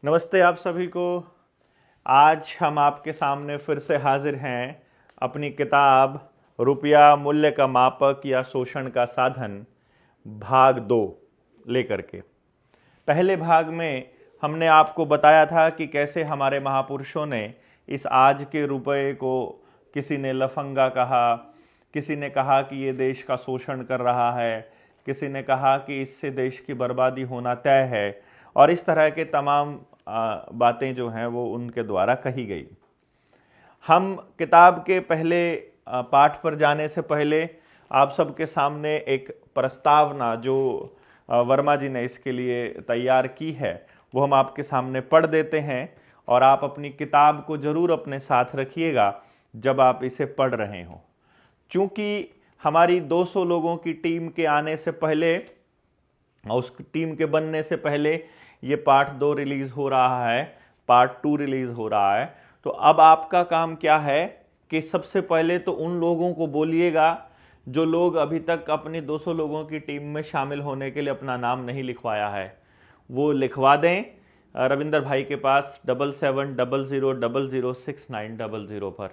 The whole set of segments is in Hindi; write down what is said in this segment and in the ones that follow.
नमस्ते आप सभी को। आज हम आपके सामने फिर से हाजिर हैं अपनी किताब रुपया मूल्य का मापक या शोषण का साधन भाग 2 लेकर के। पहले भाग में हमने आपको बताया था कि कैसे हमारे महापुरुषों ने इस आज के रुपये को, किसी ने लफंगा कहा, किसी ने कहा कि ये देश का शोषण कर रहा है, किसी ने कहा कि इससे देश की बर्बादी होना तय है, और इस तरह के तमाम बातें जो हैं वो उनके द्वारा कही गई। हम किताब के पहले पाठ पर जाने से पहले आप सबके सामने एक प्रस्तावना जो वर्मा जी ने इसके लिए तैयार की है वो हम आपके सामने पढ़ देते हैं, और आप अपनी किताब को जरूर अपने साथ रखिएगा जब आप इसे पढ़ रहे हो। चूंकि हमारी 200 लोगों की टीम के आने से पहले, उस टीम के बनने से पहले ये पार्ट 2 रिलीज हो रहा है, पार्ट 2 रिलीज हो रहा है। तो अब आपका काम क्या है कि सबसे पहले तो उन लोगों को बोलिएगा जो लोग अभी तक अपनी 200 लोगों की टीम में शामिल होने के लिए अपना नाम नहीं लिखवाया है, वो लिखवा दें रविंदर भाई के पास 7700006900 पर।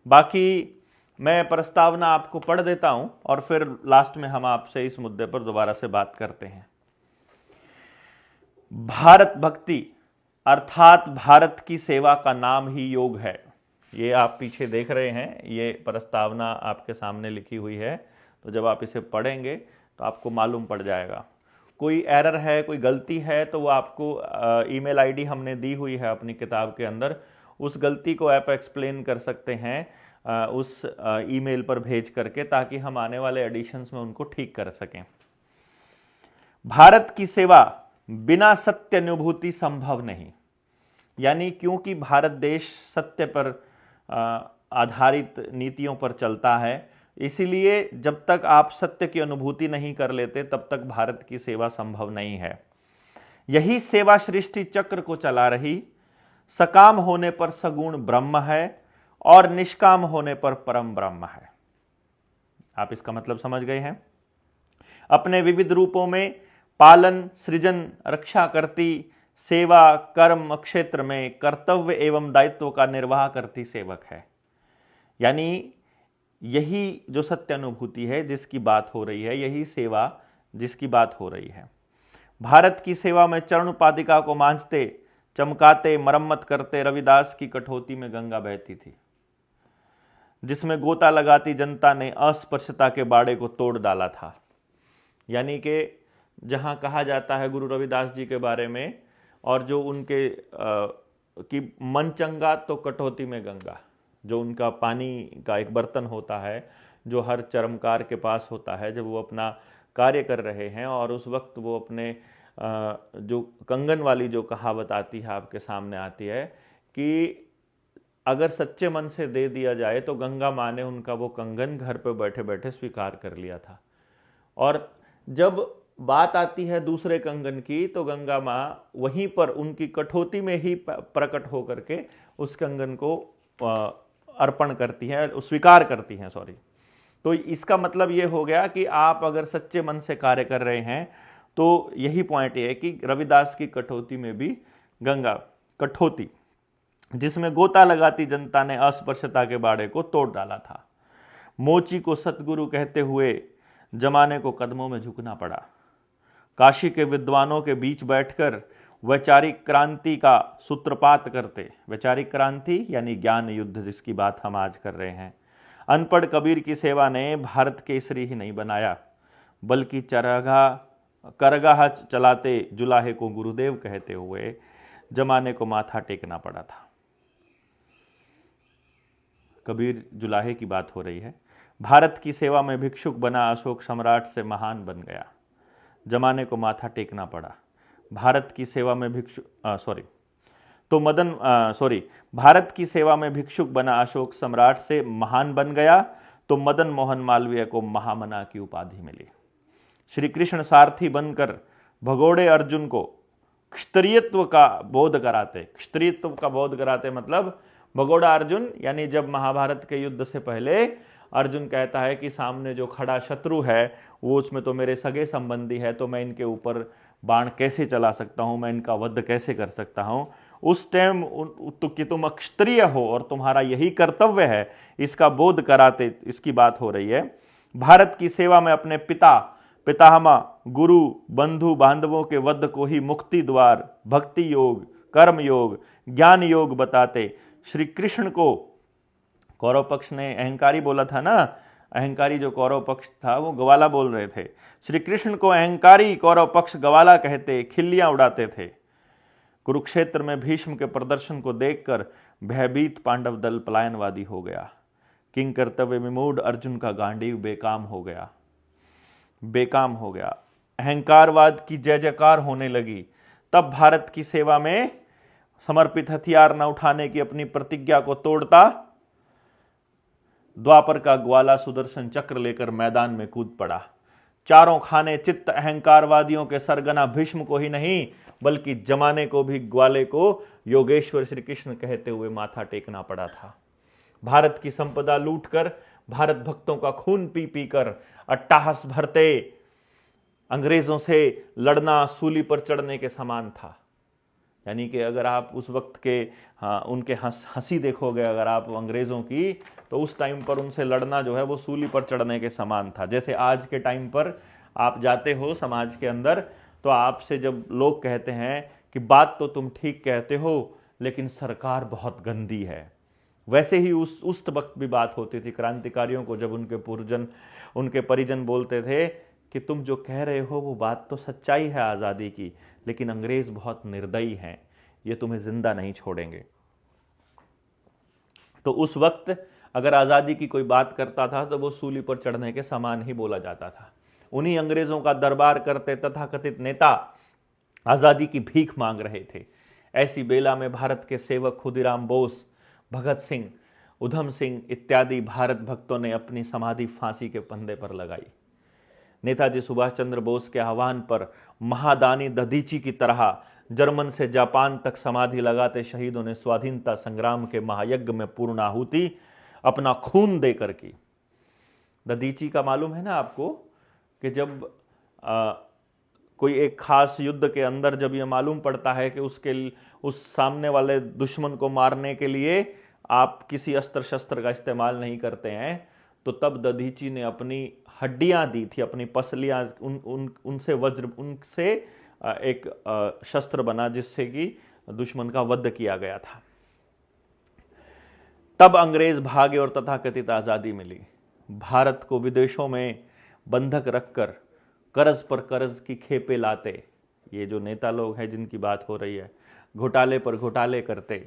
बाकी मैं प्रस्तावना आपको पढ़ देता हूं और फिर लास्ट में हम आपसे इस मुद्दे पर दोबारा से बात करते हैं। भारत भक्ति अर्थात भारत की सेवा का नाम ही योग है। ये आप पीछे देख रहे हैं, ये प्रस्तावना आपके सामने लिखी हुई है। तो जब आप इसे पढ़ेंगे तो आपको मालूम पड़ जाएगा। कोई एरर है, कोई गलती है तो वो आपको ईमेल आईडी हमने दी हुई है अपनी किताब के अंदर, उस गलती को आप एक्सप्लेन कर सकते हैं उस ईमेल पर भेज करके, ताकि हम आने वाले एडिशंस में उनको ठीक कर सकें। भारत की सेवा बिना सत्य अनुभूति संभव नहीं, यानी क्योंकि भारत देश सत्य पर आधारित नीतियों पर चलता है, इसीलिए जब तक आप सत्य की अनुभूति नहीं कर लेते तब तक भारत की सेवा संभव नहीं है। यही सेवा सृष्टि चक्र को चला रही, सकाम होने पर सगुण ब्रह्म है और निष्काम होने पर परम ब्रह्म है। आप इसका मतलब समझ गए हैं। अपने विविध रूपों में पालन, सृजन, रक्षा करती, सेवा, कर्म क्षेत्र में कर्तव्य एवं दायित्व का निर्वाह करती सेवक है। यानी यही जो सत्य अनुभूति है जिसकी बात हो रही है, यही सेवा जिसकी बात हो रही है। भारत की सेवा में चरण पादिका को मांझते, चमकाते, मरम्मत करते रविदास की कठौती में गंगा बहती थी, जिसमें गोता लगाती जनता ने अस्पृश्यता के बाड़े को तोड़ डाला था। यानी कि जहां कहा जाता है गुरु रविदास जी के बारे में, और जो उनके कि मन चंगा तो कटौती में गंगा, जो उनका पानी का एक बर्तन होता है जो हर चरमकार के पास होता है जब वो अपना कार्य कर रहे हैं, और उस वक्त वो अपने जो कंगन वाली जो कहावत आती है आपके सामने आती है कि अगर सच्चे मन से दे दिया जाए तो गंगा माँ ने उनका वो कंगन घर पे बैठे बैठे स्वीकार कर लिया था। और जब बात आती है दूसरे कंगन की तो गंगा माँ वहीं पर उनकी कठौती में ही प्रकट होकर के उस कंगन को अर्पण करती हैं, स्वीकार करती हैं, सॉरी। तो इसका मतलब ये हो गया कि आप अगर सच्चे मन से कार्य कर रहे हैं तो यही पॉइंट ये है कि रविदास की कठौती में भी गंगा, कठौती जिसमें गोता लगाती जनता ने अस्पृश्यता के बाड़े को तोड़ डाला था। मोची को सतगुरु कहते हुए जमाने को कदमों में झुकना पड़ा। काशी के विद्वानों के बीच बैठकर वैचारिक क्रांति का सूत्रपात करते, वैचारिक क्रांति यानी ज्ञान युद्ध जिसकी बात हम आज कर रहे हैं। अनपढ़ कबीर की सेवा ने भारत केसरी ही नहीं बनाया, बल्कि करगाह चलाते जुलाहे को गुरुदेव कहते हुए जमाने को माथा टेकना पड़ा था। कबीर जुलाहे की बात हो रही है। भारत की सेवा में भिक्षुक बना अशोक सम्राट से महान बन गया, जमाने को माथा टेकना पड़ा। भारत की सेवा में भारत की सेवा में भिक्षुक बना अशोक सम्राट से महान बन गया तो मदन मोहन मालवीय को महामना की उपाधि मिली। श्री कृष्ण सारथी बनकर भगोड़े अर्जुन को क्षत्रियत्व का बोध कराते, मतलब भगोड़ा अर्जुन, यानी जब महाभारत के युद्ध से पहले अर्जुन कहता है कि सामने जो खड़ा शत्रु है वो उसमें तो मेरे सगे संबंधी है, तो मैं इनके ऊपर बाण कैसे चला सकता हूं, मैं इनका वध कैसे कर सकता हूं। उस टाइम तो कि तुम क्षत्रिय हो और तुम्हारा यही कर्तव्य है, इसका बोध कराते इसकी बात हो रही है। भारत की सेवा में अपने पिता, पितामह, गुरु, बंधु बांधवों के वध को ही मुक्ति द्वार, भक्ति योग, कर्म योग, ज्ञान योग बताते श्री कृष्ण को, कौरव पक्ष ने अहंकारी बोला था ना, अहंकारी जो कौरव पक्ष था वो गवाला बोल रहे थे, श्री कृष्ण को अहंकारी कौरव पक्ष गवाला कहते, खिल्लियां उड़ाते थे। कुरुक्षेत्र में भीष्म के प्रदर्शन को देखकर भयभीत पांडव दल पलायनवादी हो गया। किंग कर्तव्य विमूढ़ अर्जुन का गांडीव बेकाम हो गया, बेकाम हो गया। अहंकारवाद की जय जयकार होने लगी। तब भारत की सेवा में समर्पित हथियार न उठाने की अपनी प्रतिज्ञा को तोड़ता द्वापर का ग्वाला सुदर्शन चक्र लेकर मैदान में कूद पड़ा। चारों खाने चित्त अहंकारवादियों के सरगना भीष्म को ही नहीं बल्कि जमाने को भी ग्वाले को योगेश्वर श्री कृष्ण कहते हुए माथा टेकना पड़ा था। भारत की संपदा लूटकर, भारत भक्तों का खून पी पी कर अट्टहास भरते अंग्रेजों से लड़ना सूली पर चढ़ने के समान था। यानी कि अगर आप उस वक्त के उनके हंसी देखोगे अगर आप अंग्रेजों की, तो उस टाइम पर उनसे लड़ना जो है वो सूली पर चढ़ने के समान था। जैसे आज के टाइम पर आप जाते हो समाज के अंदर, तो आपसे जब लोग कहते हैं कि बात तो तुम ठीक कहते हो लेकिन सरकार बहुत गंदी है, वैसे ही उस वक्त भी बात होती थी क्रांतिकारियों को, जब उनके पूर्वजन, उनके परिजन बोलते थे कि तुम जो कह रहे हो वो बात तो सच्चाई है आज़ादी की, लेकिन अंग्रेज बहुत निर्दयी हैं, ये तुम्हें जिंदा नहीं छोड़ेंगे। तो उस वक्त अगर आज़ादी की कोई बात करता था तो वो सूली पर चढ़ने के समान ही बोला जाता था। उन्हीं अंग्रेजों का दरबार करते तथाकथित नेता आज़ादी की भीख मांग रहे थे। ऐसी बेला में भारत के सेवक खुदीराम बोस, भगत सिंह, उधम सिंह इत्यादि भारत भक्तों ने अपनी समाधि फांसी के फंदे पर लगाई। नेताजी सुभाष चंद्र बोस के आह्वान पर महादानी दधीची की तरह जर्मन से जापान तक समाधि लगाते शहीदों ने स्वाधीनता संग्राम के महायज्ञ में पूर्ण आहुति अपना खून देकर की। दधीची का मालूम है ना आपको कि जब कोई एक खास युद्ध के अंदर जब यह मालूम पड़ता है कि उस सामने वाले दुश्मन को मारने के लिए आप किसी अस्त्र शस्त्र का इस्तेमाल नहीं करते हैं, तो तब दधीची ने अपनी हड्डियां दी थी, अपनी पसलियां, उनसे एक शस्त्र बना जिससे कि दुश्मन का वध किया गया था। तब अंग्रेज भागे और तथाकथित आज़ादी मिली। भारत को विदेशों में बंधक रखकर कर्ज पर कर्ज की खेपे लाते, ये जो नेता लोग हैं जिनकी बात हो रही है, घोटाले पर घोटाले करते,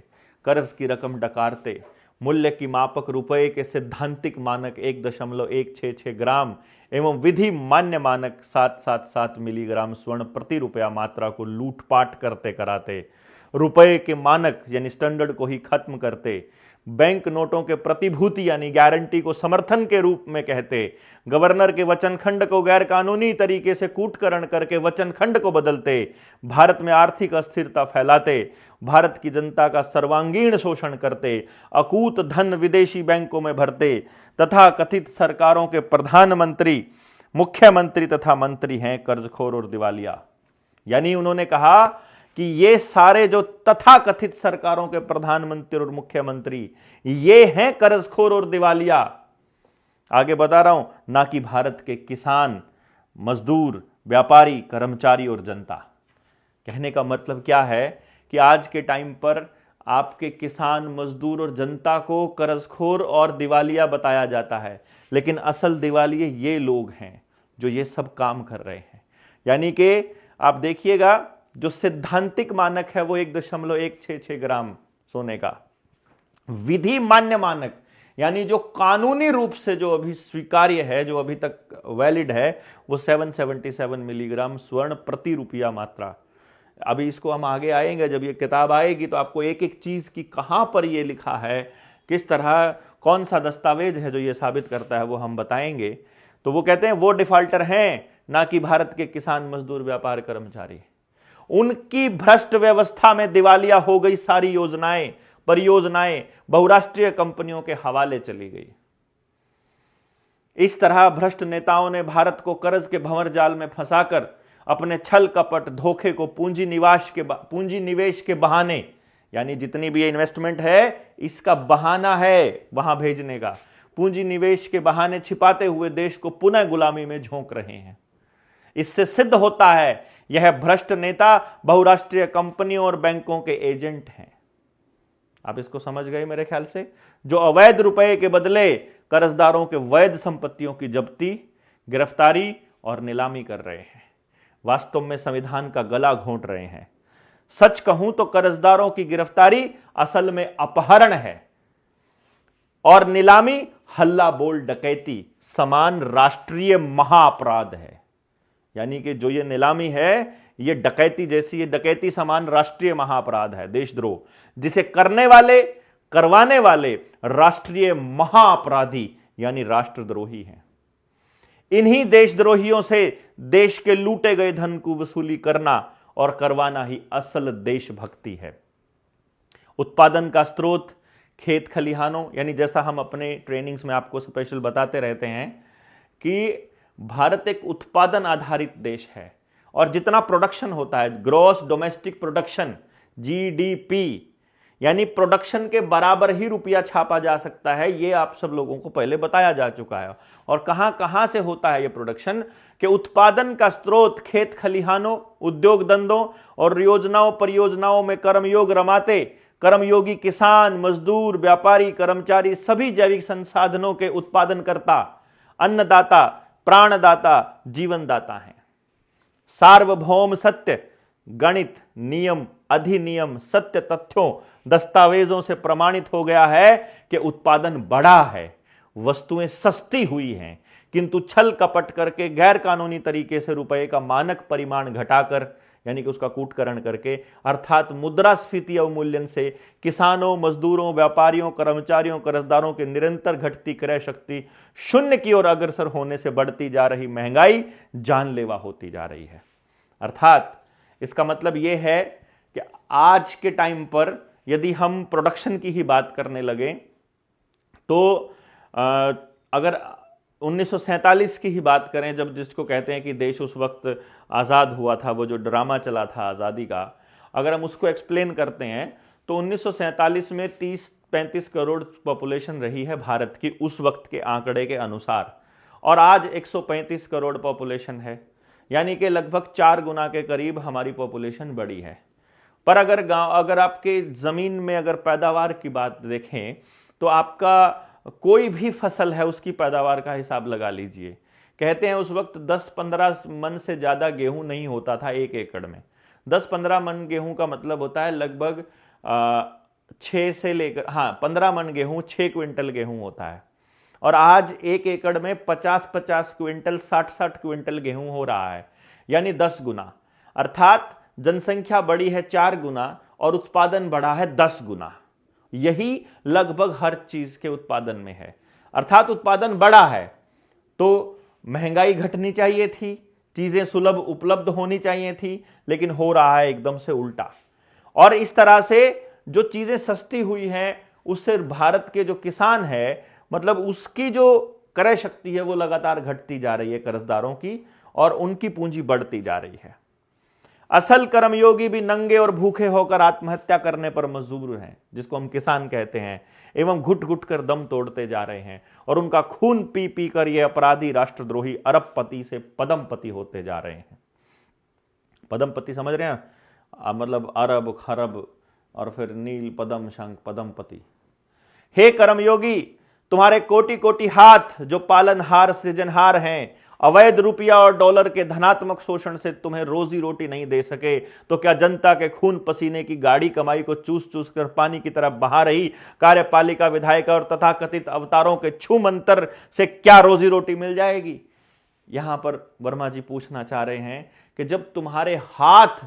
कर्ज की रकम डकारते, मूल्य की मापक रुपए के सैद्धांतिक मानक 1.166 ग्राम एवं विधि मान्य मानक 777 मिलीग्राम स्वर्ण प्रति रुपया मात्रा को लूटपाट करते कराते, रुपए के मानक यानी स्टैंडर्ड को ही खत्म करते, बैंक नोटों के प्रतिभूति यानी गारंटी को समर्थन के रूप में कहते, गवर्नर के वचनखंड को गैर कानूनी तरीके से कूटकरण करके वचनखंड को बदलते, भारत में आर्थिक अस्थिरता फैलाते, भारत की जनता का सर्वांगीण शोषण करते, अकूत धन विदेशी बैंकों में भरते तथा कथित सरकारों के प्रधानमंत्री, मुख्यमंत्री तथा मंत्री हैं कर्जखोर और दिवालिया। यानी उन्होंने कहा कि ये सारे जो तथाकथित सरकारों के प्रधानमंत्री और मुख्यमंत्री ये हैं कर्जखोर और दिवालिया। आगे बता रहा हूं, ना कि भारत के किसान, मजदूर, व्यापारी, कर्मचारी और जनता। कहने का मतलब क्या है कि आज के टाइम पर आपके किसान, मजदूर और जनता को कर्जखोर और दिवालिया बताया जाता है, लेकिन असल दिवालिये ये लोग हैं जो ये सब काम कर रहे हैं। यानी कि आप देखिएगा जो सैद्धांतिक मानक है वो 1.166 ग्राम सोने का, विधि मान्य मानक यानी जो कानूनी रूप से जो अभी स्वीकार्य है, जो अभी तक वैलिड है, वो 777 मिलीग्राम स्वर्ण प्रति रुपया मात्रा। अभी इसको हम आगे आएंगे, जब ये किताब आएगी तो आपको एक एक चीज की कहां पर ये लिखा है, किस तरह, कौन सा दस्तावेज है जो ये साबित करता है, वो हम बताएंगे। तो वो कहते हैं वो डिफॉल्टर हैं, ना कि भारत के किसान, मजदूर, व्यापार, कर्मचारी। उनकी भ्रष्ट व्यवस्था में दिवालिया हो गई सारी योजनाएं, परियोजनाएं बहुराष्ट्रीय कंपनियों के हवाले चली गई। इस तरह भ्रष्ट नेताओं ने भारत को कर्ज के भंवर जाल में फंसाकर अपने छल कपट धोखे को पूंजी निवेश के बहाने, यानी जितनी भी ये इन्वेस्टमेंट है इसका बहाना है वहां भेजने का, पूंजी निवेश के बहाने छिपाते हुए देश को पुनः गुलामी में झोंक रहे हैं। इससे सिद्ध होता है यह भ्रष्ट नेता बहुराष्ट्रीय कंपनियों और बैंकों के एजेंट हैं। आप इसको समझ गए मेरे ख्याल से, जो अवैध रुपए के बदले कर्जदारों के वैध संपत्तियों की जब्ती, गिरफ्तारी और नीलामी कर रहे हैं, वास्तव में संविधान का गला घोंट रहे हैं। सच कहूं तो कर्जदारों की गिरफ्तारी असल में अपहरण है और नीलामी हल्ला बोल डकैती समान राष्ट्रीय महाअपराध है। यानी कि जो ये नीलामी है ये डकैती जैसी, ये डकैती समान राष्ट्रीय महाअपराध है, देशद्रोह, जिसे करने वाले करवाने वाले राष्ट्रीय महाअपराधी यानी राष्ट्रद्रोही हैं। इन्हीं देशद्रोहियों से देश के लूटे गए धन को वसूली करना और करवाना ही असल देशभक्ति है। उत्पादन का स्रोत खेत खलिहानों, यानी जैसा हम अपने ट्रेनिंग्स में आपको स्पेशल बताते रहते हैं कि भारत एक उत्पादन आधारित देश है और जितना प्रोडक्शन होता है, ग्रॉस डोमेस्टिक प्रोडक्शन जीडीपी, यानी प्रोडक्शन के बराबर ही रुपया छापा जा सकता है, ये आप सब लोगों को पहले बताया जा चुका है। और कहां कहां से होता है ये प्रोडक्शन, कि उत्पादन का स्रोत खेत खलिहानों, उद्योग धंधों और योजनाओं परियोजनाओं में कर्मयोग रमाते कर्मयोगी किसान, मजदूर, व्यापारी, कर्मचारी सभी जैविक संसाधनों के उत्पादनकर्ता, अन्नदाता, प्राणदाता, जीवनदाता हैं। सार्वभौम सत्य, गणित, नियम, अधिनियम, सत्य तथ्यों, दस्तावेजों से प्रमाणित हो गया है कि उत्पादन बढ़ा है, वस्तुएं सस्ती हुई हैं, किंतु छल कपट करके गैर कानूनी तरीके से रुपए का मानक परिमाण घटाकर, यानी कि उसका कूटकरण करके, अर्थात मुद्रास्फीति अवमूल्यन से किसानों, मजदूरों, व्यापारियों, कर्मचारियों, कर्जदारों की निरंतर घटती क्रय शक्ति शून्य की ओर अग्रसर होने से बढ़ती जा रही महंगाई जानलेवा होती जा रही है। अर्थात इसका मतलब यह है कि आज के टाइम पर यदि हम प्रोडक्शन की ही बात करने लगे तो अगर 1947 की ही बात करें, जब जिसको कहते हैं कि देश उस वक्त आज़ाद हुआ था, वो जो ड्रामा चला था आज़ादी का, अगर हम उसको एक्सप्लेन करते हैं तो 1947 में 30-35 करोड़ पॉपुलेशन रही है भारत की उस वक्त के आंकड़े के अनुसार, और आज 135 करोड़ पॉपुलेशन है, यानी कि लगभग 4 गुना के करीब हमारी पॉपुलेशन बढ़ी है। पर अगर आपके ज़मीन में अगर पैदावार की बात देखें तो आपका कोई भी फसल है उसकी पैदावार का हिसाब लगा लीजिए। कहते हैं उस वक्त 10-15 मन से ज़्यादा गेहूं नहीं होता था 1 एकड़ में। 10-15 मन गेहूं का मतलब होता है लगभग 6 से लेकर 15 मन गेहूं 6 क्विंटल गेहूं होता है, और आज 1 एकड़ में 50-50 क्विंटल 60-60 क्विंटल गेहूं हो रहा है, यानी 10 गुना। अर्थात जनसंख्या बढ़ी है 4 गुना और उत्पादन बढ़ा है 10 गुना। यही लगभग हर चीज के उत्पादन में है। अर्थात उत्पादन बढ़ा है तो महंगाई घटनी चाहिए थी, चीजें सुलभ उपलब्ध होनी चाहिए थी, लेकिन हो रहा है एकदम से उल्टा। और इस तरह से जो चीजें सस्ती हुई हैं उससे भारत के जो किसान है, मतलब उसकी जो क्रय शक्ति है वो लगातार घटती जा रही है कर्जदारों की, और उनकी पूंजी बढ़ती जा रही है। असल कर्मयोगी भी नंगे और भूखे होकर आत्महत्या करने पर मजबूर हैं, जिसको हम किसान कहते हैं, एवं घुट घुट कर दम तोड़ते जा रहे हैं, और उनका खून पी पी कर ये अपराधी राष्ट्रद्रोही अरबपति से पदमपति होते जा रहे हैं। पदमपति समझ रहे हैं, मतलब अरब खरब और फिर नील पदम शंख पदमपति। हे कर्मयोगी, तुम्हारे कोटि कोटि हाथ जो पालनहार सृजनहार हैं, अवैध रुपया और डॉलर के धनात्मक शोषण से तुम्हें रोजी रोटी नहीं दे सके तो क्या जनता के खून पसीने की गाढ़ी कमाई को चूस चूस कर पानी की तरफ बहा रही कार्यपालिका, विधायिका और तथाकथित अवतारों के छू मंतर से क्या रोजी रोटी मिल जाएगी? यहां पर वर्मा जी पूछना चाह रहे हैं कि जब तुम्हारे हाथ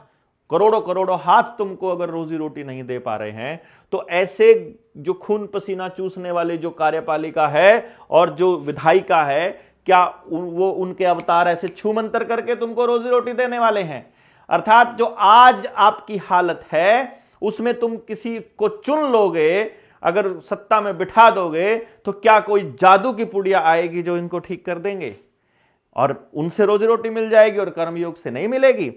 करोड़ों करोड़ों हाथ तुमको अगर रोजी रोटी नहीं दे पा रहे हैं, तो ऐसे जो खून पसीना चूसने वाले जो कार्यपालिका है और जो विधायिका है, क्या वो उनके अवतार ऐसे छू मंतर करके तुमको रोजी रोटी देने वाले हैं? अर्थात जो आज आपकी हालत है उसमें तुम किसी को चुन लोगे, अगर सत्ता में बिठा दोगे, तो क्या कोई जादू की पुड़िया आएगी जो इनको ठीक कर देंगे? और उनसे रोजी रोटी मिल जाएगी और कर्मयोग से नहीं मिलेगी।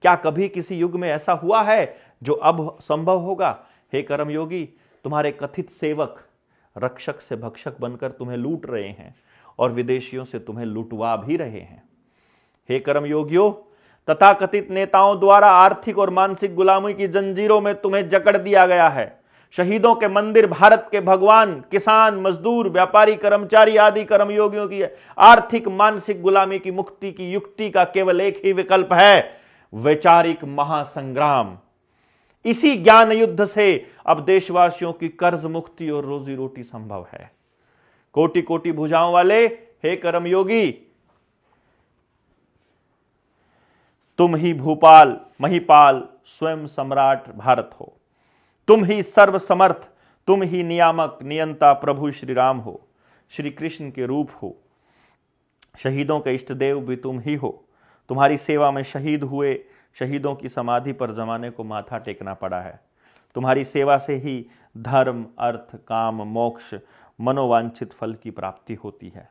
क्या कभी किसी युग में ऐसा हुआ है जो अब संभव होगा? हे कर्मयोगी, तुम्हारे कथित सेवक रक्षक से भक्षक बनकर तुम्हें लूट रहे हैं और विदेशियों से तुम्हें लुटवा भी रहे हैं। हे कर्मयोगियों, तथाकथित नेताओं द्वारा आर्थिक और मानसिक गुलामी की जंजीरों में तुम्हें जकड़ दिया गया है। शहीदों के मंदिर, भारत के भगवान, किसान, मजदूर, व्यापारी, कर्मचारी आदि कर्मयोगियों की आर्थिक मानसिक गुलामी की मुक्ति की युक्ति का केवल एक ही विकल्प है, वैचारिक महासंग्राम। इसी ज्ञान युद्ध से अब देशवासियों की कर्ज मुक्ति और रोजी रोटी संभव है। कोटि कोटि भुजाओं वाले हे कर्मयोगी, तुम ही भूपाल, महिपाल, स्वयं सम्राट भारत हो। तुम ही सर्वसमर्थ, तुम ही नियामक, नियंता प्रभु श्री राम हो, श्री कृष्ण के रूप हो। शहीदों के इष्ट देव भी तुम ही हो। तुम्हारी सेवा में शहीद हुए शहीदों की समाधि पर जमाने को माथा टेकना पड़ा है। तुम्हारी सेवा से ही धर्म, अर्थ, काम, मोक्ष, मनोवांछित फल की प्राप्ति होती है।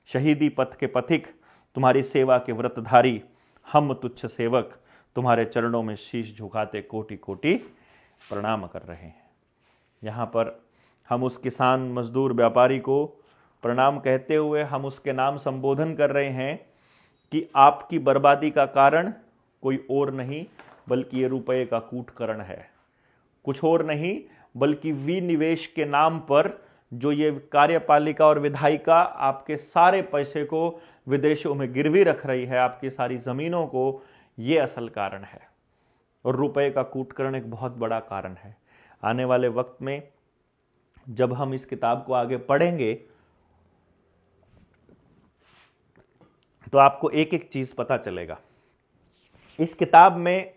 शहीदी पथ के पथिक, तुम्हारी सेवा के व्रतधारी, हम तुच्छ सेवक तुम्हारे चरणों में शीश झुकाते कोटि कोटि प्रणाम कर रहे हैं। यहाँ पर हम उस किसान, मजदूर, व्यापारी को प्रणाम कहते हुए हम उसके नाम संबोधन कर रहे हैं कि आपकी बर्बादी का कारण कोई और नहीं बल्कि ये रुपये का कूटकरण है। कुछ और नहीं बल्कि विनिवेश के नाम पर जो ये कार्यपालिका और विधायिका आपके सारे पैसे को विदेशों में गिरवी रख रही है, आपकी सारी जमीनों को, ये असल कारण है। और रुपये का कूटकरण एक बहुत बड़ा कारण है। आने वाले वक्त में जब हम इस किताब को आगे पढ़ेंगे तो आपको एक एक चीज पता चलेगा। इस किताब में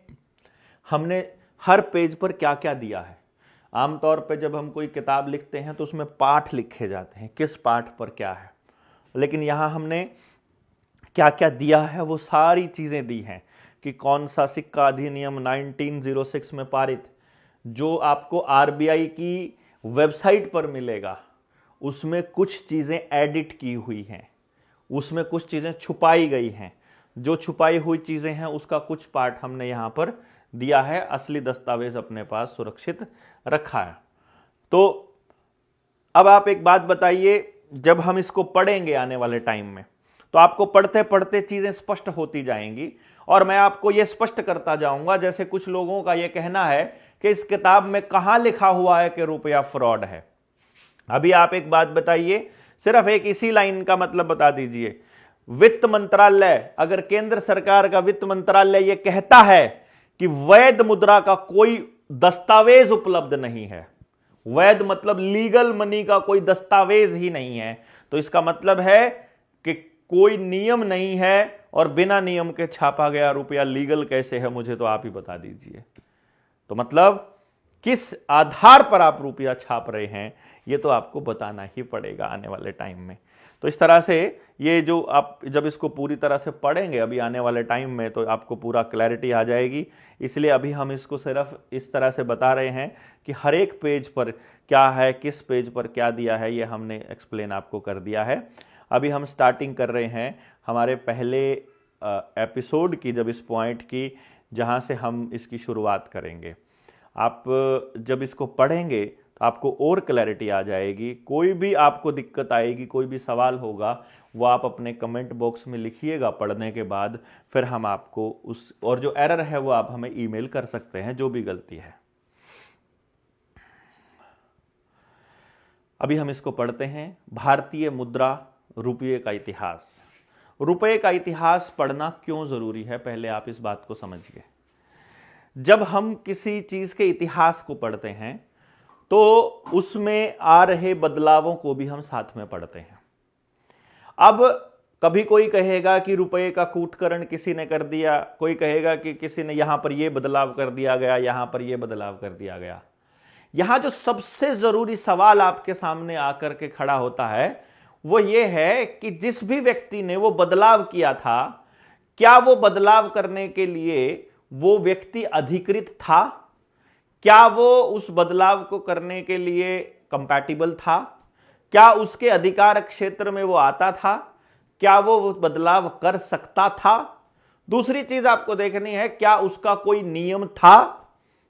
हमने हर पेज पर क्या क्या दिया है। आमतौर पे जब हम कोई किताब लिखते हैं तो उसमें पाठ लिखे जाते हैं, किस पाठ पर क्या है, लेकिन यहाँ हमने क्या क्या दिया है वो सारी चीज़ें दी हैं कि कौन सा सिक्का अधिनियम 1906 में पारित, जो आपको आरबीआई की वेबसाइट पर मिलेगा, उसमें कुछ चीज़ें एडिट की हुई हैं, उसमें कुछ चीज़ें छुपाई गई हैं। जो छुपाई हुई चीज़ें हैं उसका कुछ पार्ट हमने यहाँ पर दिया है, असली दस्तावेज अपने पास सुरक्षित रखा है। तो अब आप एक बात बताइए, जब हम इसको पढ़ेंगे आने वाले टाइम में तो आपको पढ़ते पढ़ते चीज़ें स्पष्ट होती जाएंगी और मैं आपको ये स्पष्ट करता जाऊंगा। जैसे कुछ लोगों का ये कहना है कि इस किताब में कहाँ लिखा हुआ है कि रुपया फ्रॉड है। अभी आप एक बात बताइए, सिर्फ एक इसी लाइन का मतलब बता दीजिए। वित्त मंत्रालय, अगर केंद्र सरकार का वित्त मंत्रालय यह कहता है कि वैध मुद्रा का कोई दस्तावेज उपलब्ध नहीं है, वैध मतलब लीगल मनी का कोई दस्तावेज ही नहीं है, तो इसका मतलब है कि कोई नियम नहीं है और बिना नियम के छापा गया रुपया लीगल कैसे है, मुझे तो आप ही बता दीजिए। तो मतलब किस आधार पर आप रुपया छाप रहे हैं ये तो आपको बताना ही पड़ेगा आने वाले टाइम में। तो इस तरह से ये जो आप जब इसको पूरी तरह से पढ़ेंगे अभी आने वाले टाइम में तो आपको पूरा क्लैरिटी आ जाएगी। इसलिए अभी हम इसको सिर्फ इस तरह से बता रहे हैं कि हर एक पेज पर क्या है, किस पेज पर क्या दिया है, ये हमने एक्सप्लेन आपको कर दिया है। अभी हम स्टार्टिंग कर रहे हैं हमारे पहले एपिसोड की, जब इस पॉइंट की जहाँ से हम इसकी शुरुआत करेंगे। आप जब इसको पढ़ेंगे तो आपको और क्लैरिटी आ जाएगी। कोई भी आपको दिक्कत आएगी, कोई भी सवाल होगा, वो आप अपने कमेंट बॉक्स में लिखिएगा पढ़ने के बाद, फिर हम आपको उस और जो एरर है वो आप हमें ईमेल कर सकते हैं, जो भी गलती है। अभी हम इसको पढ़ते हैं। भारतीय मुद्रा रुपये का इतिहास। रुपये का इतिहास पढ़ना क्यों जरूरी है, पहले आप इस बात को समझिए। जब हम किसी चीज के इतिहास को पढ़ते हैं तो उसमें आ रहे बदलावों को भी हम साथ में पढ़ते हैं। अब कभी कोई कहेगा कि रुपये का कूटकरण किसी ने कर दिया, कोई कहेगा कि किसी ने यहां पर यह बदलाव कर दिया गया, यहां पर यह बदलाव कर दिया गया। यहां जो सबसे जरूरी सवाल आपके सामने आकर के खड़ा होता है वो ये है कि जिस भी व्यक्ति ने वो बदलाव किया था, क्या वो बदलाव करने के लिए वो व्यक्ति अधिकृत था? क्या वो उस बदलाव को करने के लिए कंपैटिबल था? क्या उसके अधिकार क्षेत्र में वो आता था? क्या वो बदलाव कर सकता था? दूसरी चीज आपको देखनी है, क्या उसका कोई नियम था?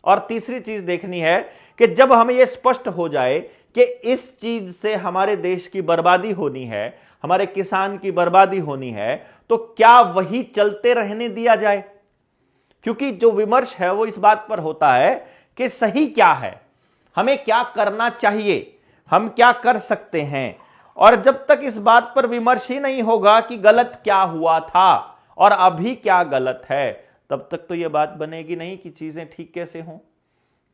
और तीसरी चीज देखनी है कि जब हमें यह स्पष्ट हो जाए कि इस चीज से हमारे देश की बर्बादी होनी है, हमारे किसान की बर्बादी होनी है, तो क्या वही चलते रहने दिया जाए? क्योंकि जो विमर्श है वो इस बात पर होता है कि सही क्या है, हमें क्या करना चाहिए, हम क्या कर सकते हैं। और जब तक इस बात पर विमर्श ही नहीं होगा कि गलत क्या हुआ था और अभी क्या गलत है, तब तक तो यह बात बनेगी नहीं कि चीजें ठीक कैसे हों।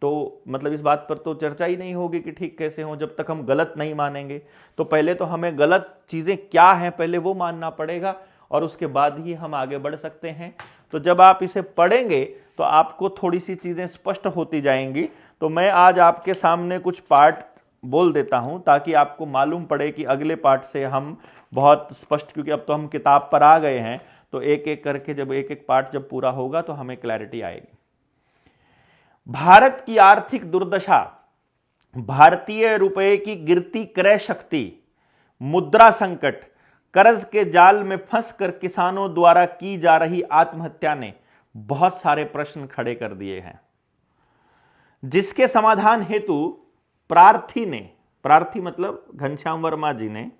तो मतलब इस बात पर तो चर्चा ही नहीं होगी कि ठीक कैसे हों जब तक हम गलत नहीं मानेंगे। तो पहले तो हमें गलत चीजें क्या हैं पहले वो मानना पड़ेगा और उसके बाद ही हम आगे बढ़ सकते हैं। तो जब आप इसे पढ़ेंगे तो आपको थोड़ी सी चीजें स्पष्ट होती जाएंगी। तो मैं आज आपके सामने कुछ पार्ट बोल देता हूं ताकि आपको मालूम पड़े कि अगले पार्ट से हम बहुत स्पष्ट, क्योंकि अब तो हम किताब पर आ गए हैं, तो एक एक करके जब एक एक पार्ट जब पूरा होगा तो हमें क्लैरिटी आएगी। भारत की आर्थिक दुर्दशा, भारतीय रुपए की गिरती क्रय शक्ति, मुद्रा संकट, कर्ज के जाल में फंसकर किसानों द्वारा की जा रही आत्महत्या ने बहुत सारे प्रश्न खड़े कर दिए हैं, जिसके समाधान हेतु प्रार्थी मतलब घनश्याम वर्मा जी ने,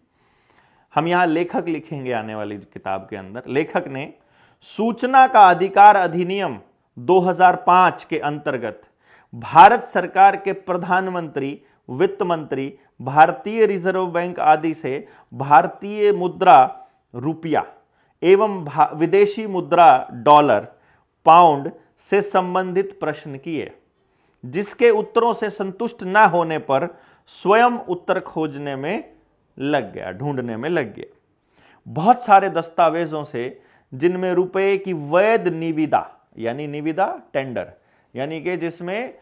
हम यहां लेखक लिखेंगे आने वाली किताब के अंदर, लेखक ने सूचना का अधिकार अधिनियम 2005 के अंतर्गत भारत सरकार के प्रधानमंत्री, वित्त मंत्री, भारतीय रिजर्व बैंक आदि से भारतीय मुद्रा रुपया एवं विदेशी मुद्रा डॉलर, पाउंड से संबंधित प्रश्न किए, जिसके उत्तरों से संतुष्ट न होने पर स्वयं उत्तर खोजने में लग गया, ढूंढने में लग गया। बहुत सारे दस्तावेजों से, जिनमें रुपए की वैध निविदा, यानी निविदा टेंडर, यानी कि जिसमें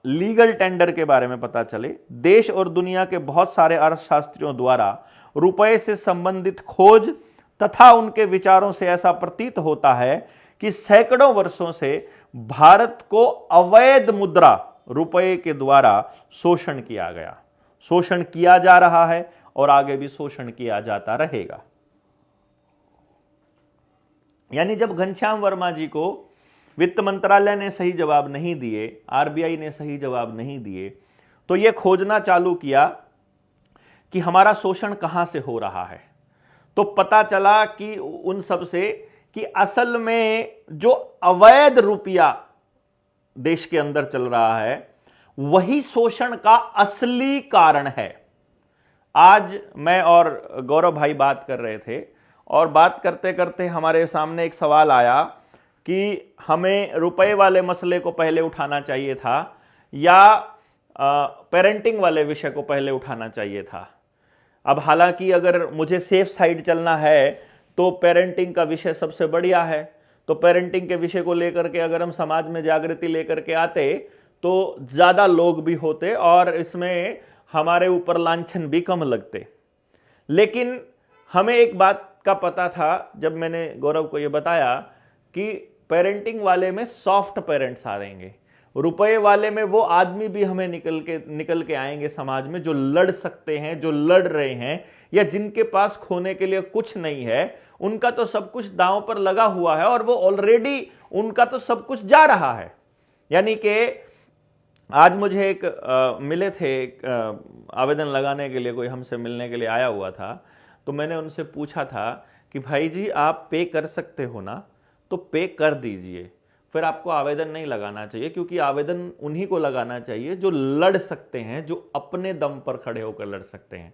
लीगल टेंडर के बारे में पता चले, देश और दुनिया के बहुत सारे अर्थशास्त्रियों द्वारा रुपए से संबंधित खोज तथा उनके विचारों से ऐसा प्रतीत होता है कि सैकड़ों वर्षों से भारत को अवैध मुद्रा रुपए के द्वारा शोषण किया गया, शोषण किया जा रहा है और आगे भी शोषण किया जाता रहेगा। यानी जब घनश्याम वर्मा जी को वित्त मंत्रालय ने सही जवाब नहीं दिए, आरबीआई ने सही जवाब नहीं दिए, तो यह खोजना चालू किया कि हमारा शोषण कहां से हो रहा है। तो पता चला कि उन सब से कि असल में जो अवैध रुपया देश के अंदर चल रहा है वही शोषण का असली कारण है। आज मैं और गौरव भाई बात कर रहे थे और बात करते करते हमारे सामने एक सवाल आया कि हमें रुपए वाले मसले को पहले उठाना चाहिए था या पेरेंटिंग वाले विषय को पहले उठाना चाहिए था। अब हालांकि अगर मुझे सेफ साइड चलना है तो पेरेंटिंग का विषय सबसे बढ़िया है। तो पेरेंटिंग के विषय को लेकर के अगर हम समाज में जागृति लेकर के आते तो ज्यादा लोग भी होते और इसमें हमारे ऊपर लांछन भी कम लगते। लेकिन हमें एक बात का पता था, जब मैंने गौरव को यह बताया कि पेरेंटिंग वाले में सॉफ्ट पेरेंट्स आ जाएंगे, रुपए वाले में वो आदमी भी हमें निकल के आएंगे समाज में जो लड़ सकते हैं, जो लड़ रहे हैं, या जिनके पास खोने के लिए कुछ नहीं है, उनका तो सब कुछ दांव पर लगा हुआ है और वो ऑलरेडी उनका तो सब कुछ जा रहा है। यानी कि आज मुझे एक मिले थे, आवेदन लगाने के लिए कोई हमसे मिलने के लिए आया हुआ था, तो मैंने उनसे पूछा था कि भाई जी आप पे कर सकते हो ना, तो पे कर दीजिए, फिर आपको आवेदन नहीं लगाना चाहिए, क्योंकि आवेदन उन्हीं को लगाना चाहिए जो लड़ सकते हैं, जो अपने दम पर खड़े होकर लड़ सकते हैं।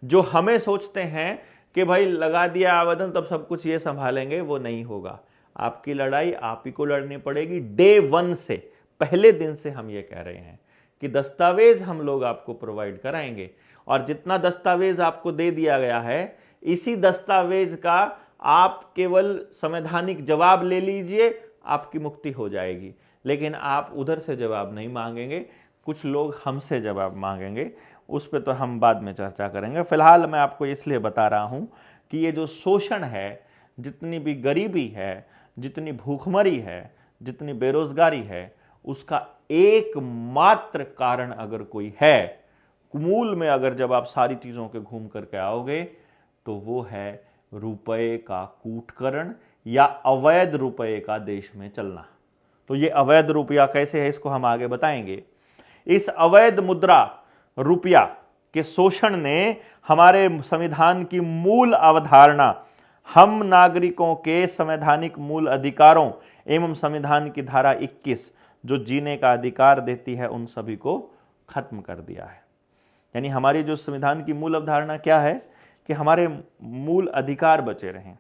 जो हमें सोचते हैं कि भाई लगा दिया आवेदन तब सब कुछ ये संभालेंगे, वो नहीं होगा। आपकी लड़ाई आप ही को लड़नी पड़ेगी। डे वन से, पहले दिन से हम ये कह रहे हैं कि दस्तावेज हम लोग आपको प्रोवाइड कराएंगे और जितना दस्तावेज आपको दे दिया गया है, इसी दस्तावेज का आप केवल संवैधानिक जवाब ले लीजिए, आपकी मुक्ति हो जाएगी। लेकिन आप उधर से जवाब नहीं मांगेंगे, कुछ लोग हमसे जवाब मांगेंगे, उस पर तो हम बाद में चर्चा करेंगे। फिलहाल मैं आपको इसलिए बता रहा हूं कि ये जो शोषण है, जितनी भी गरीबी है, जितनी भूखमरी है, जितनी बेरोजगारी है, उसका एकमात्र कारण अगर कोई है, मूल में अगर जब आप सारी चीजों के घूम करके आओगे, तो वो है रुपए का कूटकरण या अवैध रुपए का देश में चलना। तो ये अवैध रुपया कैसे है इसको हम आगे बताएंगे। इस अवैध मुद्रा रुपया के शोषण ने हमारे संविधान की मूल अवधारणा, हम नागरिकों के संवैधानिक मूल अधिकारों एवं संविधान की धारा 21 जो जीने का अधिकार देती है, उन सभी को खत्म कर दिया है। यानी हमारी जो संविधान की मूल अवधारणा क्या है कि हमारे मूल अधिकार बचे रहें।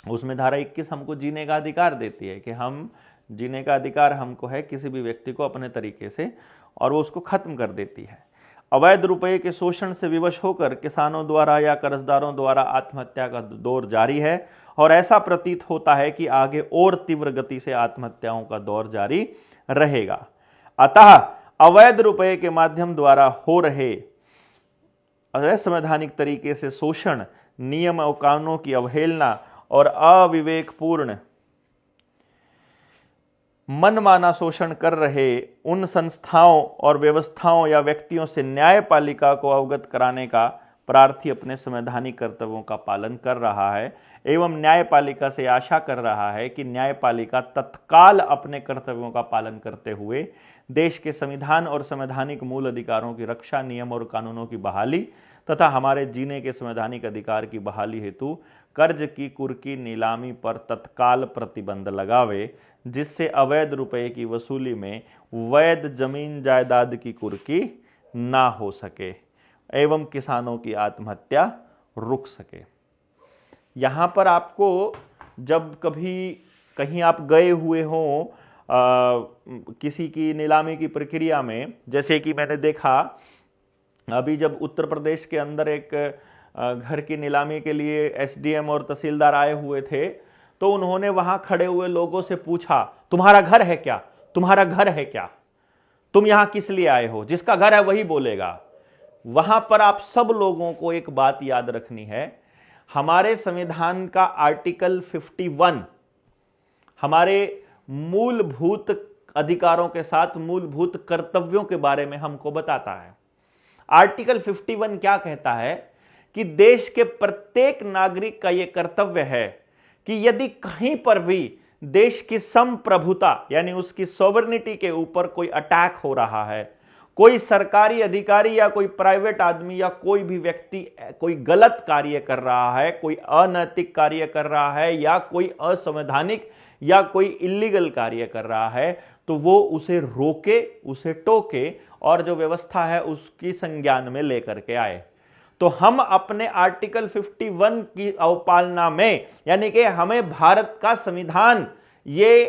उसमें धारा 21 हमको जीने का अधिकार देती है कि हम जीने का अधिकार हमको है किसी भी व्यक्ति को अपने तरीके से, और वो उसको खत्म कर देती है। अवैध रुपये के शोषण से विवश होकर किसानों द्वारा या कर्जदारों द्वारा आत्महत्या का दौर जारी है, और ऐसा प्रतीत होता है कि आगे और तीव्र गति से आत्महत्याओं का दौर जारी रहेगा। अतः अवैध रुपये के माध्यम द्वारा हो रहे असंवैधानिक तरीके से शोषण, नियम और कानूनों की अवहेलना और अविवेकपूर्ण मनमाना शोषण कर रहे उन संस्थाओं और व्यवस्थाओं या व्यक्तियों से न्यायपालिका को अवगत कराने का प्रार्थी अपने संवैधानिक कर्तव्यों का पालन कर रहा है एवं न्यायपालिका से आशा कर रहा है कि न्यायपालिका तत्काल अपने कर्तव्यों का पालन करते हुए देश के संविधान और संवैधानिक मूल अधिकारों की रक्षा, नियम और कानूनों की बहाली तथा हमारे जीने के संवैधानिक अधिकार की बहाली हेतु कर्ज की कुर्की नीलामी पर तत्काल प्रतिबंध लगावे, जिससे अवैध रुपये की वसूली में वैध जमीन जायदाद की कुर्की ना हो सके एवं किसानों की आत्महत्या रुक सके। यहां पर आपको जब कभी कहीं आप गए हुए हों किसी की नीलामी की प्रक्रिया में, जैसे कि मैंने देखा अभी जब उत्तर प्रदेश के अंदर एक घर की नीलामी के लिए एसडीएम और तहसीलदार आए हुए थे, तो उन्होंने वहां खड़े हुए लोगों से पूछा, तुम्हारा घर है क्या, तुम्हारा घर है क्या, तुम यहां किस लिए आए हो? जिसका घर है वही बोलेगा। वहां पर आप सब लोगों को एक बात याद रखनी है, हमारे संविधान का आर्टिकल 51 हमारे मूलभूत अधिकारों के साथ मूलभूत कर्तव्यों के बारे में हमको बताता है। आर्टिकल 51 क्या कहता है कि देश के प्रत्येक नागरिक का यह कर्तव्य है कि यदि कहीं पर भी देश की संप्रभुता यानी उसकी सॉवरेनिटी के ऊपर कोई अटैक हो रहा है, कोई सरकारी अधिकारी या कोई प्राइवेट आदमी या कोई भी व्यक्ति कोई गलत कार्य कर रहा है, कोई अनैतिक कार्य कर रहा है या कोई असंवैधानिक या कोई इलीगल कार्य कर रहा है, तो वो उसे रोके, उसे टोके और जो व्यवस्था है उसकी संज्ञान में लेकर के आए। तो हम अपने आर्टिकल 51 की अवपालना में, यानी कि हमें भारत का संविधान ये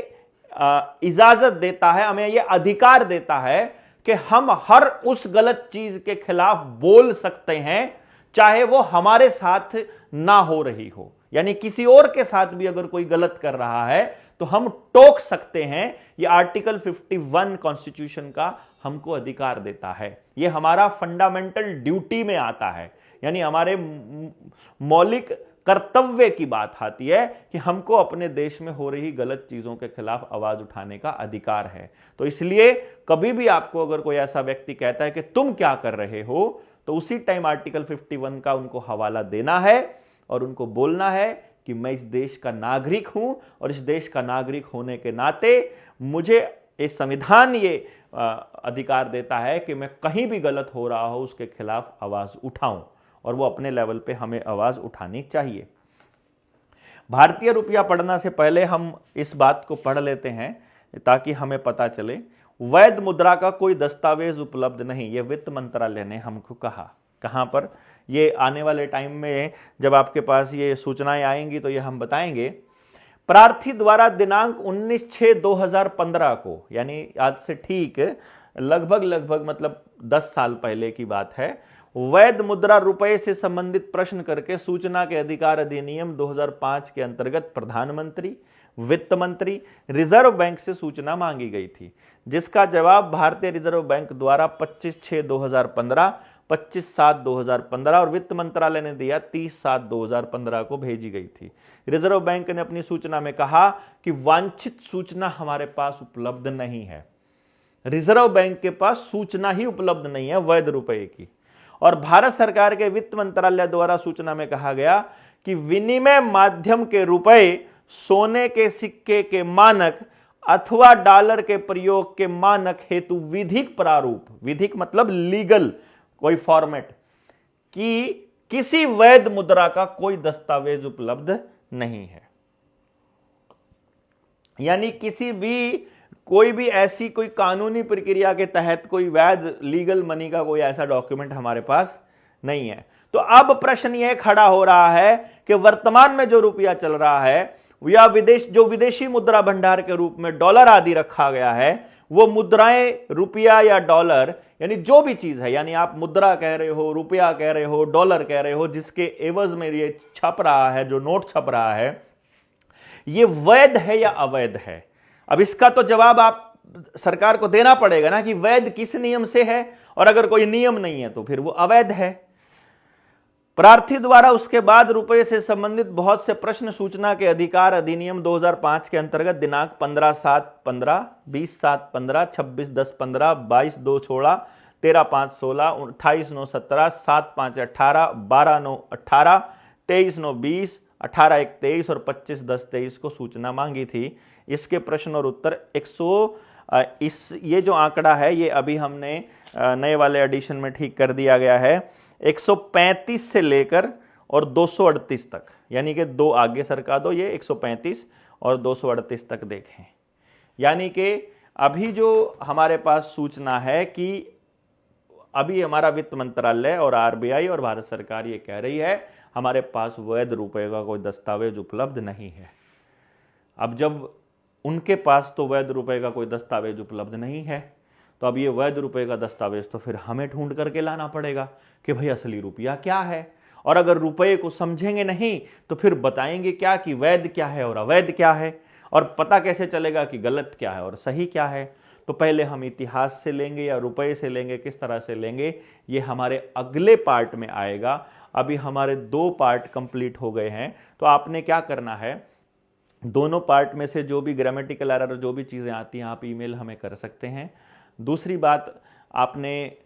इजाजत देता है, हमें ये अधिकार देता है कि हम हर उस गलत चीज के खिलाफ बोल सकते हैं, चाहे वो हमारे साथ ना हो रही हो। यानी किसी और के साथ भी अगर कोई गलत कर रहा है तो हम टोक सकते हैं। ये आर्टिकल 51 कॉन्स्टिट्यूशन का हमको अधिकार देता है। ये हमारा फंडामेंटल ड्यूटी में आता है, यानी हमारे मौलिक कर्तव्य की बात आती है कि हमको अपने देश में हो रही गलत चीजों के खिलाफ आवाज उठाने का अधिकार है। तो इसलिए कभी भी आपको अगर कोई ऐसा व्यक्ति कहता है कि तुम क्या कर रहे हो, तो उसी टाइम आर्टिकल 51 का उनको हवाला देना है और उनको बोलना है कि मैं इस देश का नागरिक हूं और इस देश का नागरिक होने के नाते मुझे इस संविधान ये अधिकार देता है कि मैं कहीं भी गलत हो रहा हो उसके खिलाफ आवाज उठाऊं, और वो अपने लेवल पे हमें आवाज उठानी चाहिए। भारतीय रुपया पढ़ना से पहले हम इस बात को पढ़ लेते हैं ताकि हमें पता चले। वैध मुद्रा का कोई दस्तावेज उपलब्ध नहीं, यह वित्त मंत्रालय ने हमको कहा। कहां पर? ये आने वाले टाइम में जब आपके पास ये सूचनाएं आएंगी तो ये हम बताएंगे। प्रार्थी द्वारा दिनांक 19/6/2015 को, यानी आज से ठीक लगभग मतलब 10 साल पहले की बात है, वैध मुद्रा रुपए से संबंधित प्रश्न करके सूचना के अधिकार अधिनियम 2005 के अंतर्गत प्रधानमंत्री, वित्त मंत्री, रिजर्व बैंक से सूचना मांगी गई थी, जिसका जवाब भारतीय रिजर्व बैंक द्वारा 25/6/2015, 25/7/2015 और वित्त मंत्रालय ने दिया 30/7/2015 को भेजी गई थी। रिजर्व बैंक ने अपनी सूचना में कहा कि वांछित सूचना हमारे पास उपलब्ध नहीं है। रिजर्व बैंक के पास सूचना ही उपलब्ध नहीं है वैध रुपए की। और भारत सरकार के वित्त मंत्रालय द्वारा सूचना में कहा गया कि विनिमय माध्यम के रुपए, सोने के सिक्के के मानक अथवा डॉलर के प्रयोग के मानक हेतु विधिक प्रारूप, विधिक मतलब लीगल कोई फॉर्मेट की किसी वैध मुद्रा का कोई दस्तावेज उपलब्ध नहीं है। यानी किसी भी कोई भी ऐसी कोई कानूनी प्रक्रिया के तहत कोई वैध लीगल मनी का कोई ऐसा डॉक्यूमेंट हमारे पास नहीं है। तो अब प्रश्न यह खड़ा हो रहा है कि वर्तमान में जो रुपया चल रहा है या विदेशी मुद्रा भंडार के रूप में डॉलर आदि रखा गया है, वो मुद्राएं, रुपया या डॉलर, यानी जो भी चीज है, यानी आप मुद्रा कह रहे हो, रुपया कह रहे हो, डॉलर कह रहे हो, जिसके एवज में ये छप रहा है, जो नोट छप रहा है, ये वैध है या अवैध है? अब इसका तो जवाब आप सरकार को देना पड़ेगा ना कि वैध किस नियम से है, और अगर कोई नियम नहीं है तो फिर वो अवैध है। प्रार्थी द्वारा उसके बाद रुपये से संबंधित बहुत से प्रश्न सूचना के अधिकार अधिनियम 2005 के अंतर्गत दिनांक 15/7/15, 20/7/15, 26/10/15, 22/2/16, 13/5/16, 28/9/17, 7/5/18, 12/9/18, 23/9/20, 18/1/23 और 25/10/23 को सूचना मांगी थी। इसके प्रश्न और उत्तर ये जो आंकड़ा है ये अभी हमने नए वाले एडिशन में ठीक कर दिया गया है। 135 से लेकर और 238 तक, यानी कि दो आगे सरका दो, ये 135 और 238 तक देखें। यानी कि अभी जो हमारे पास सूचना है कि अभी हमारा वित्त मंत्रालय और आरबीआई और भारत सरकार ये कह रही है हमारे पास वैध रुपए का कोई दस्तावेज उपलब्ध नहीं है। अब जब उनके पास तो वैध रुपए का कोई दस्तावेज उपलब्ध नहीं है, तो अब ये वैध रुपए का दस्तावेज तो फिर हमें ढूंढ करके लाना पड़ेगा कि भाई असली रुपया क्या है। और अगर रुपये को समझेंगे नहीं तो फिर बताएंगे क्या कि वैध क्या है और अवैध क्या है, और पता कैसे चलेगा कि गलत क्या है और सही क्या है? तो पहले हम इतिहास से लेंगे या रुपये से लेंगे, किस तरह से लेंगे, ये हमारे अगले पार्ट में आएगा। अभी हमारे 2 पार्ट कंप्लीट हो गए हैं, तो आपने क्या करना है, दोनों पार्ट में से जो भी ग्रामेटिकल एरर, जो भी चीज़ें आती हैं, आप ईमेल हमें कर सकते हैं। दूसरी बात, आपने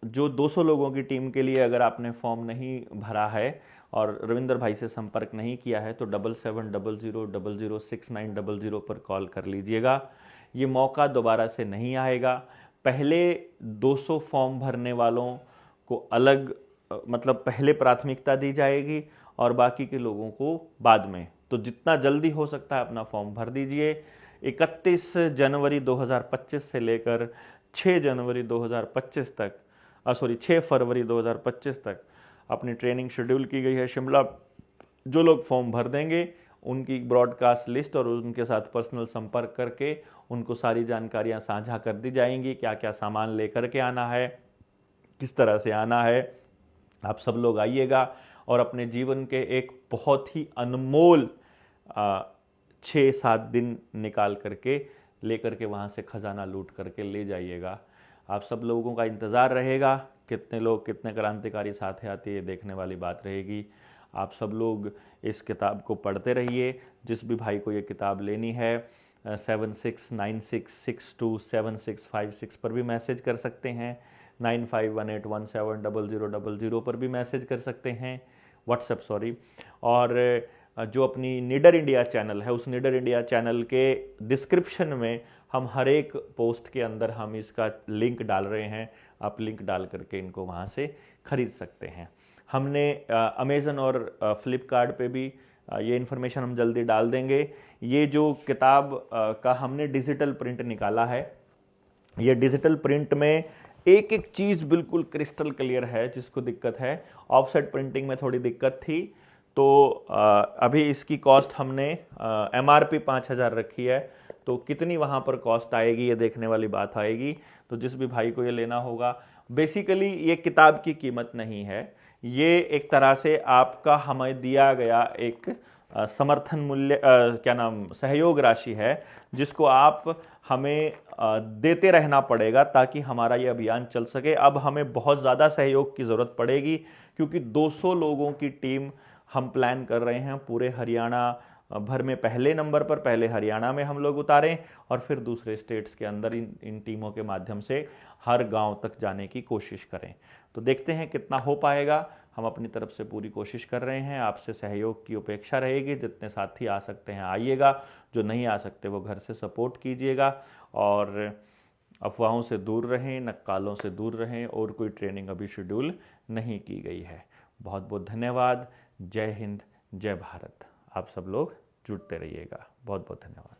जो 200 लोगों की टीम के लिए अगर आपने फॉर्म नहीं भरा है और रविंदर भाई से संपर्क नहीं किया है तो 7700006900 पर कॉल कर लीजिएगा। ये मौका दोबारा से नहीं आएगा। पहले 200 फॉर्म भरने वालों को अलग, मतलब पहले प्राथमिकता दी जाएगी और बाकी के लोगों को बाद में। तो जितना जल्दी हो सकता है अपना फॉर्म भर दीजिए। 31 जनवरी 2025 से लेकर 6 जनवरी 2025 तक, 6 फरवरी 2025 तक अपनी ट्रेनिंग शेड्यूल की गई है शिमला। जो लोग फॉर्म भर देंगे उनकी ब्रॉडकास्ट लिस्ट और उनके साथ पर्सनल संपर्क करके उनको सारी जानकारियां साझा कर दी जाएंगी, क्या क्या सामान लेकर के आना है, किस तरह से आना है। आप सब लोग आइएगा और अपने जीवन के एक बहुत ही अनमोल 6-7 दिन निकाल करके लेकर के वहाँ से खजाना लूट करके ले जाइएगा। आप सब लोगों का इंतज़ार रहेगा, कितने लोग, कितने क्रांतिकारी साथ आते ये देखने वाली बात रहेगी। आप सब लोग इस किताब को पढ़ते रहिए। जिस भी भाई को ये किताब लेनी है 7696627656 पर भी मैसेज कर सकते हैं, 9518170000 पर भी मैसेज कर सकते हैं, व्हाट्सएप सॉरी। और जो अपनी निडर इंडिया चैनल है, उस निडर इंडिया चैनल के डिस्क्रिप्शन में हम हर एक पोस्ट के अंदर हम इसका लिंक डाल रहे हैं। आप लिंक डाल करके इनको वहाँ से खरीद सकते हैं। हमने अमेज़न और फ्लिपकार्ट पे भी ये इन्फॉर्मेशन हम जल्दी डाल देंगे। ये जो किताब का हमने डिजिटल प्रिंट निकाला है, ये डिजिटल प्रिंट में एक एक चीज़ बिल्कुल क्रिस्टल क्लियर है। जिसको दिक्कत है, ऑफसेट प्रिंटिंग में थोड़ी दिक्कत थी, तो अभी इसकी कॉस्ट हमने MRP 5000 रखी है। तो कितनी वहाँ पर कॉस्ट आएगी ये देखने वाली बात आएगी। तो जिस भी भाई को ये लेना होगा, बेसिकली ये किताब की कीमत नहीं है, ये एक तरह से आपका हमें दिया गया एक समर्थन मूल्य, सहयोग राशि है, जिसको आप हमें देते रहना पड़ेगा ताकि हमारा ये अभियान चल सके। अब हमें बहुत ज़्यादा सहयोग की ज़रूरत पड़ेगी क्योंकि 200 लोगों की टीम हम प्लान कर रहे हैं पूरे हरियाणा भर में पहले नंबर पर पहले हरियाणा में हम लोग उतारें और फिर दूसरे स्टेट्स के अंदर इन टीमों के माध्यम से हर गांव तक जाने की कोशिश करें। तो देखते हैं कितना हो पाएगा। हम अपनी तरफ से पूरी कोशिश कर रहे हैं, आपसे सहयोग की अपेक्षा रहेगी। जितने साथी आ सकते हैं आइएगा, जो नहीं आ सकते वो घर से सपोर्ट कीजिएगा और अफवाहों से दूर रहें, नक्कालों से दूर रहें। और कोई ट्रेनिंग अभी शेड्यूल नहीं की गई है। बहुत बहुत धन्यवाद। जय हिंद, जय भारत। आप सब लोग जुड़ते रहिएगा। बहुत बहुत धन्यवाद।